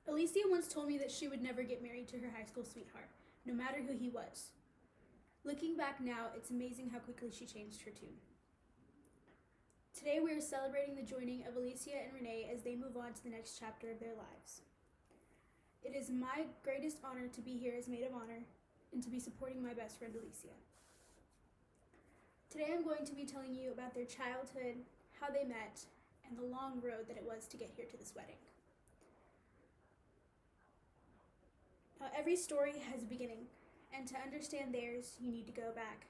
Alicia once told me that she would never get married to her high school sweetheart, no matter who he was. Looking back now, it's amazing how quickly she changed her tune. Today we are celebrating the joining of Alicia and Renee as they move on to the next chapter of their lives. It is my greatest honor to be here as maid of honor and to be supporting my best friend Alicia. Today I'm going to be telling you about their childhood, how they met, and the long road that it was to get here to this wedding. Now, every story has a beginning, and to understand theirs, you need to go back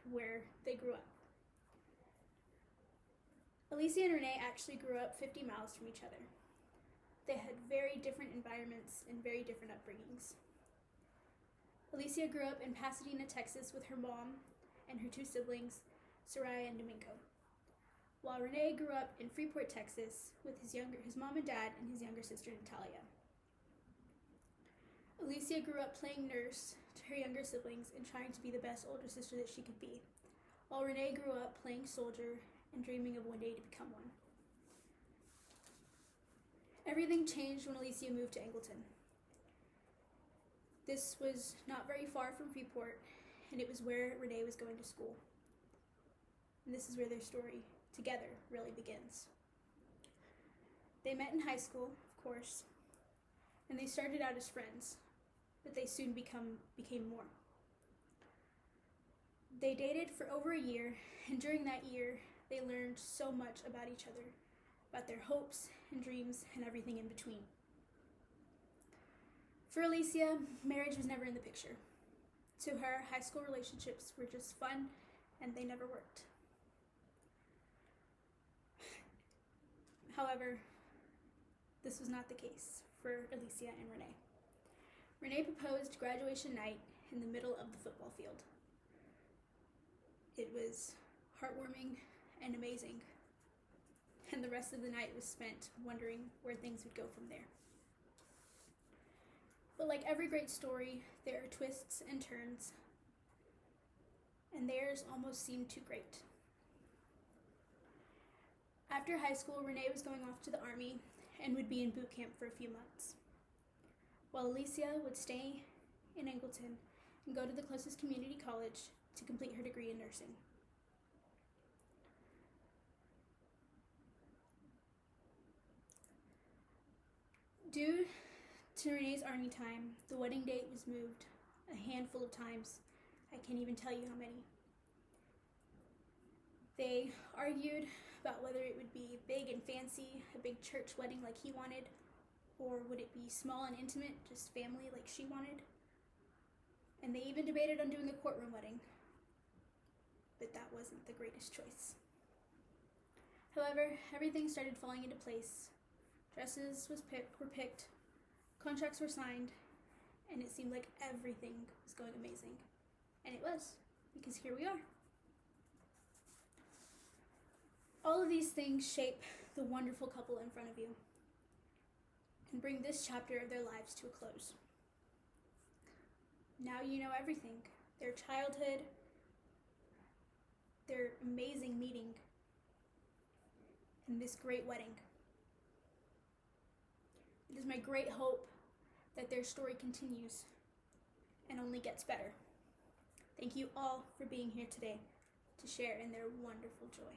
to where they grew up. Alicia and Renee actually grew up 50 miles from each other. They had very different environments and very different upbringings. Alicia grew up in Pasadena, Texas with her mom and her two siblings, Soraya and Domingo, while Renee grew up in Freeport, Texas with his mom and dad and his younger sister, Natalia. Alicia grew up playing nurse to her younger siblings and trying to be the best older sister that she could be, while Renee grew up playing soldier and dreaming of one day to become one. Everything changed when Alicia moved to Angleton. This was not very far from Freeport, and it was where Renee was going to school. And this is where their story together really begins. They met in high school, of course, and they started out as friends, but they soon became more. They dated for over a year, and during that year, they learned so much about each other, about their hopes and dreams and everything in between. For Alicia, marriage was never in the picture. To her, high school relationships were just fun and they never worked. However, this was not the case for Alicia and Renee. Renee proposed graduation night in the middle of the football field. It was heartwarming and amazing, and the rest of the night was spent wondering where things would go from there. But like every great story, there are twists and turns, and theirs almost seemed too great. After high school, Renee was going off to the Army and would be in boot camp for a few months, while Alicia would stay in Angleton and go to the closest community college to complete her degree in nursing. Due to Renee's Army time, the wedding date was moved a handful of times. I can't even tell you how many. They argued about whether it would be big and fancy, a big church wedding like he wanted, or would it be small and intimate, just family like she wanted. And they even debated on doing a courtroom wedding, but that wasn't the greatest choice. However, everything started falling into place. Dresses were picked, contracts were signed, and it seemed like everything was going amazing. And it was, because here we are. All of these things shape the wonderful couple in front of you and bring this chapter of their lives to a close. Now you know everything, their childhood, their amazing meeting, and this great wedding. It is my great hope that their story continues and only gets better. Thank you all for being here today to share in their wonderful joy.